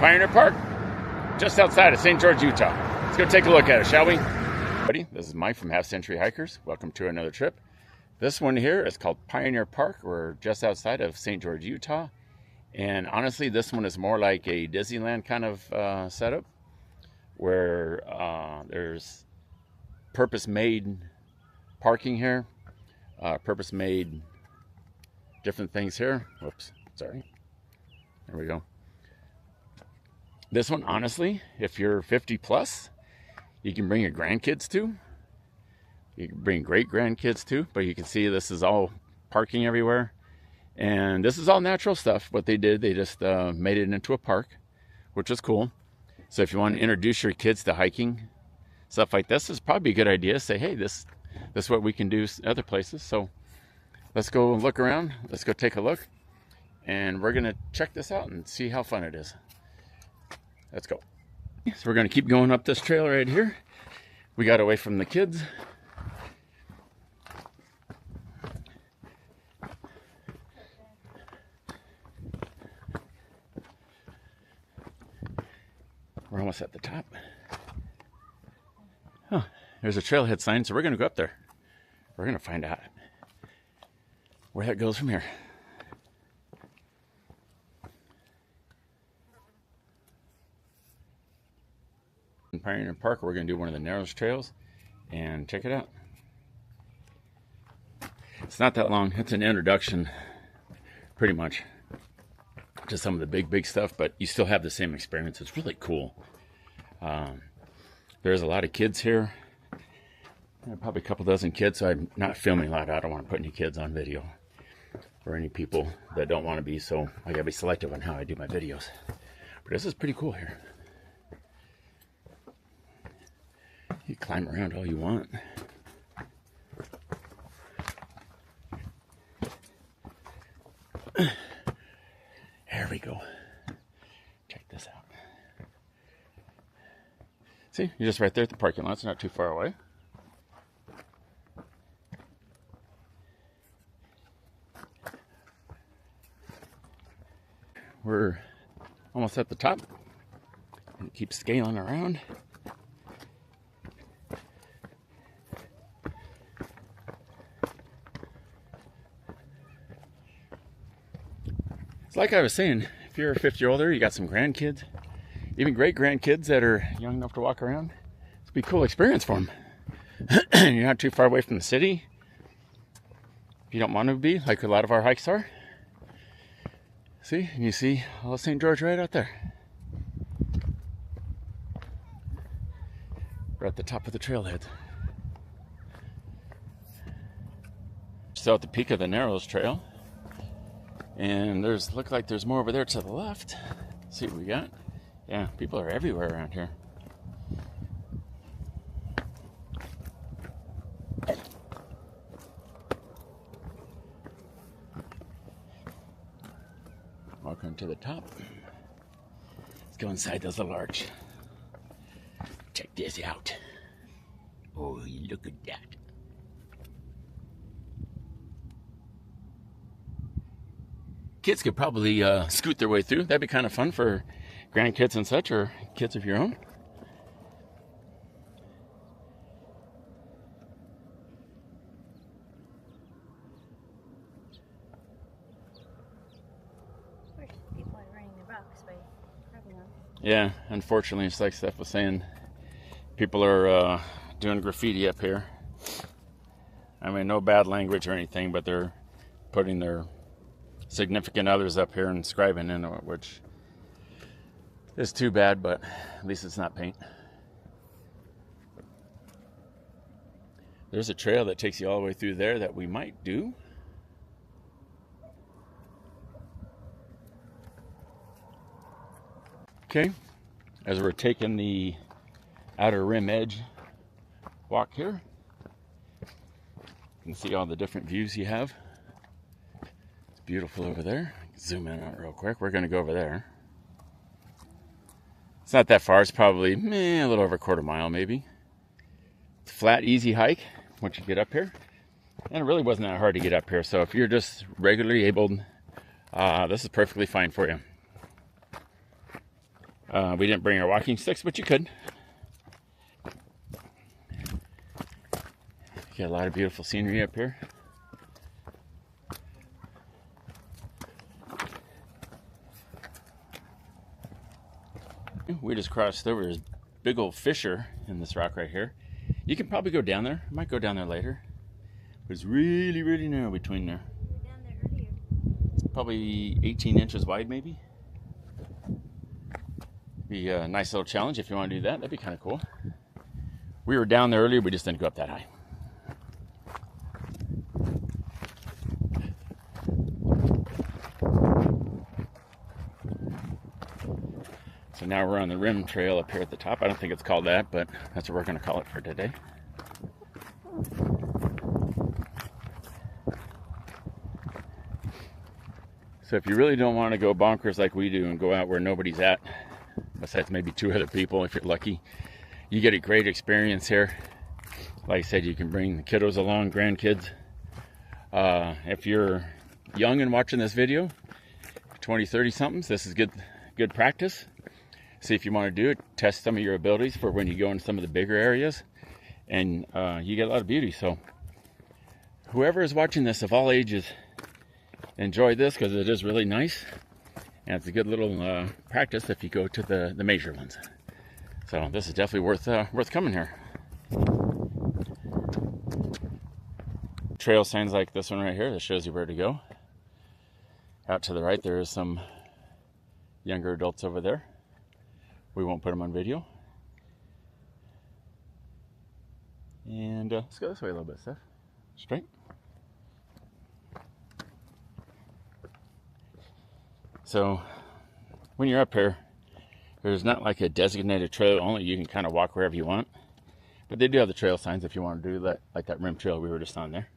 Pioneer Park, just outside of St. George, Utah. Let's go take a look at it, shall we? Buddy, this is Mike from Half Century Hikers. Welcome to another trip. This one here is called Pioneer Park. We're just outside of St. George, Utah. And honestly, this one is more like a Disneyland kind of setup, where there's purpose-made parking here, purpose-made different things here. Whoops, sorry. There we go. This one, honestly, if you're 50 plus, you can bring your grandkids too. You can bring great-grandkids too, but you can see this is all parking everywhere. And this is all natural stuff. What they did, they just made it into a park, which is cool. So if you want to introduce your kids to hiking, stuff like this is probably a good idea. Say, hey, this is what we can do other places. So let's go look around. Let's go take a look. And we're going to check this out and see how fun it is. Let's go. So we're going to keep going up this trail right here. We got away from the kids. We're almost at the top. Oh, there's a trailhead sign, so we're going to go up there. We're going to find out where that goes from here. In Pioneer Park, we're going to do one of the narrowest trails and check it out. It's not that long. It's an introduction, pretty much, to some of the big stuff, but you still have the same experience. It's really cool. There's a lot of kids here. Probably a couple dozen kids, so I'm not filming a lot. I don't want to put any kids on video or any people that don't want to be, so I gotta be selective on how I do my videos. But this is pretty cool here. You climb around all you want. There we go. Check this out. See, you're just right there at the parking lot. It's not too far away. We're almost at the top. And keep scaling around. It's like I was saying, if you're 50 or older, you got some grandkids, even great-grandkids that are young enough to walk around, it'll be a cool experience for them. You're not too far away from the city. If you don't want to be, like a lot of our hikes are. See, and you see all of St. George right out there. We're at the top of the trailhead. Still at the peak of the Narrows Trail. And look like there's more over there to the left. Let's see what we got. Yeah, people are everywhere around here. Welcome to the top. Let's go inside this little arch. Check this out. Oh, look at that. Kids could probably scoot their way through. That'd be kind of fun for grandkids and such, or kids of your own. People are running their rocks, but probably not. Yeah, unfortunately, it's like Steph was saying, people are doing graffiti up here. I mean, no bad language or anything, but they're putting their significant others up here and inscribing into it, which is too bad, but at least it's not paint. There's a trail that takes you all the way through there that we might do. Okay, as we're taking the outer rim edge walk here, you can see all the different views you have. Beautiful over there. Zoom in on it real quick. We're going to go over there. It's not that far. It's probably a little over a quarter mile maybe. It's a flat, easy hike once you get up here. And it really wasn't that hard to get up here. So if you're just regularly able, this is perfectly fine for you. We didn't bring our walking sticks, but you could. Got a lot of beautiful scenery up here. We just crossed over this big old fissure in this rock right here. You can probably go down there. I might go down there later. But it's really, really narrow between there. We were down there earlier. It's probably 18 inches wide, maybe. Be a nice little challenge if you want to do that. That'd be kind of cool. We were down there earlier. We just didn't go up that high. So now we're on the rim trail up here at the top. I don't think it's called that, but that's what we're going to call it for today. So if you really don't want to go bonkers like we do and go out where nobody's at, besides maybe 2 other people if you're lucky, you get a great experience here. Like I said, you can bring the kiddos along, grandkids. If you're young and watching this video, 20, 30 somethings, this is good practice. See if you want to do it, test some of your abilities for when you go in some of the bigger areas, and you get a lot of beauty. So whoever is watching this of all ages, enjoy this because it is really nice, and it's a good little practice if you go to the major ones. So this is definitely worth coming here. Trail signs like this one right here that shows you where to go. Out to the right there is some younger adults over there. We won't put them on video. And let's go this way a little bit, Steph. Straight. So when you're up here, there's not like a designated trail only. You can kind of walk wherever you want. But they do have the trail signs if you want to do that, like that rim trail we were just on there.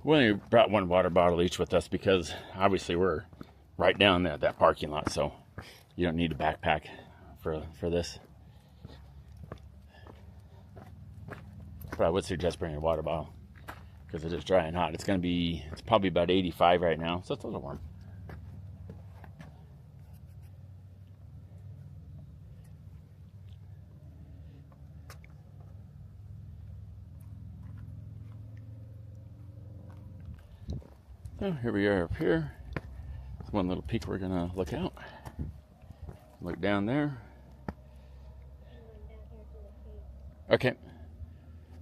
We only brought 1 water bottle each with us because obviously we're right down there at that parking lot, so you don't need a backpack for this. But I would suggest bringing a water bottle because it is dry and hot. It's probably about 85 right now, so it's a little warm. So here we are up here. There's one little peak we're gonna look out. Look down there. Okay.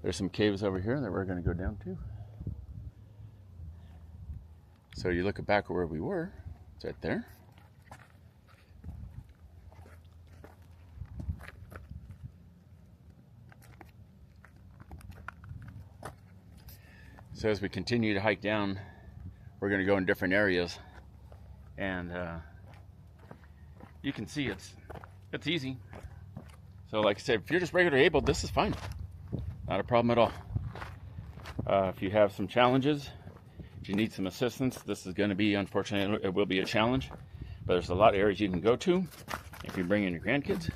There's some caves over here that we're gonna go down to. So you look back where we were, it's right there. So as we continue to hike down, we're going to go in different areas, and you can see it's easy. So like I said, if you're just regular able, this is fine. Not a problem at all. If you have some challenges, if you need some assistance, this is going to be, unfortunately, it will be a challenge. But there's a lot of areas you can go to if you bring in your grandkids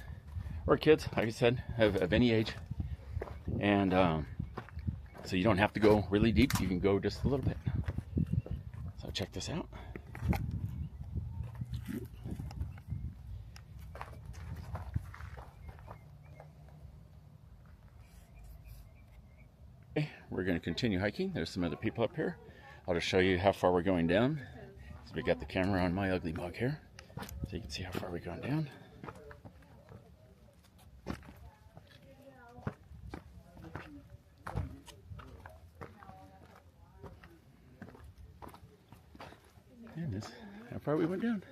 or kids, like I said, of any age. And so you don't have to go really deep. You can go just a little bit. So check this out. Okay, we're going to continue hiking. There's some other people up here. I'll just show you how far we're going down. So we got the camera on my ugly mug here, so you can see how far we're going down. There it is. How far we went down.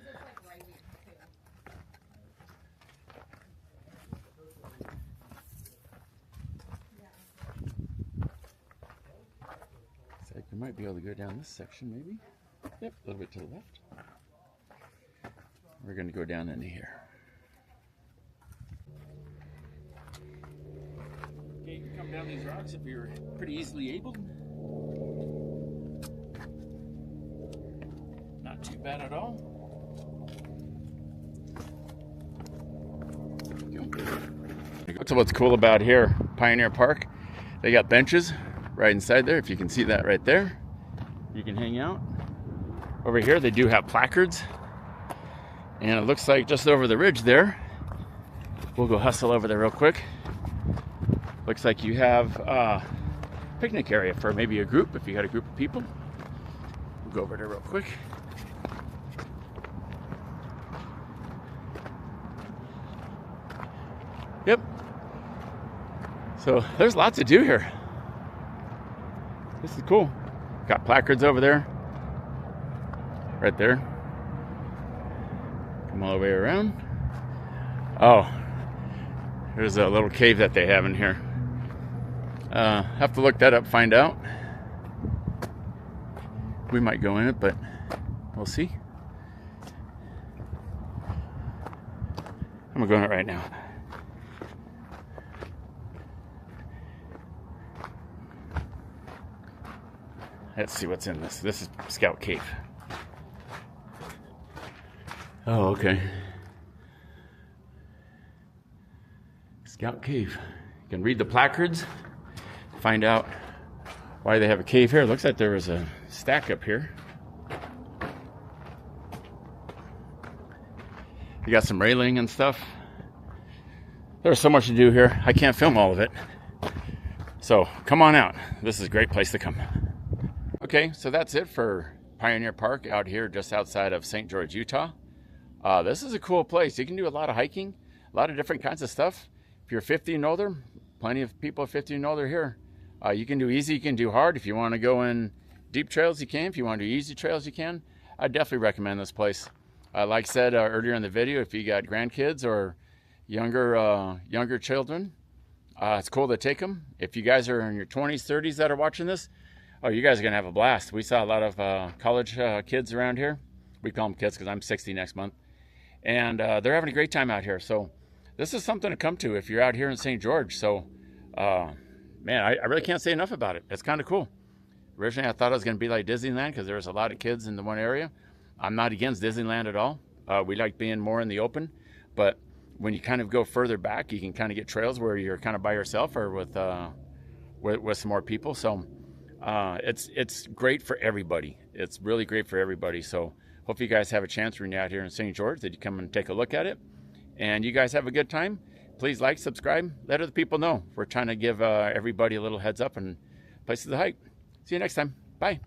Looks like we might be able to go down this section, maybe. Yep, a little bit to the left. We're going to go down into here. Okay, you can come down these rocks if you're pretty easily able. Not too bad at all. So what's cool about here, Pioneer Park, they got benches right inside there. If you can see that right there, you can hang out. Over here they do have placards, and it looks like just over the ridge there, we'll go hustle over there real quick. Looks like you have a picnic area for maybe a group, if you had a group of people. We'll go over there real quick. Yep. So there's lots to do here. This is cool. Got placards over there. Right there. Come all the way around. Oh, there's a little cave that they have in here. Have to look that up, find out. We might go in it, but we'll see. I'm gonna go in it right now. Let's see what's in this. This is Scout Cave. Oh, okay. Scout Cave. You can read the placards, find out why they have a cave here. It looks like there was a stack up here. You got some railing and stuff. There's so much to do here. I can't film all of it. So come on out. This is a great place to come. Okay, so that's it for Pioneer Park out here just outside of St. George, Utah. This is a cool place. You can do a lot of hiking, a lot of different kinds of stuff. If you're 50 and older, plenty of people 50 and older here. You can do easy, you can do hard. If you want to go in deep trails, you can. If you want to do easy trails, you can. I definitely recommend this place. Like I said earlier in the video, if you got grandkids or younger children, it's cool to take them. If you guys are in your 20s, 30s that are watching this, oh, you guys are going to have a blast. We saw a lot of college kids around here. We call them kids because I'm 60 next month. And they're having a great time out here. So this is something to come to if you're out here in St. George. So, man, I really can't say enough about it. It's kind of cool. Originally, I thought it was going to be like Disneyland because there was a lot of kids in the one area. I'm not against Disneyland at all. We like being more in the open. But when you kind of go further back, you can kind of get trails where you're kind of by yourself or with some more people. So it's great for everybody. It's really great for everybody. So hope you guys have a chance when you're out here in St. George that you come and take a look at it. And you guys have a good time. Please like, subscribe, let other people know. We're trying to give everybody a little heads up and places to hike. See you next time. Bye.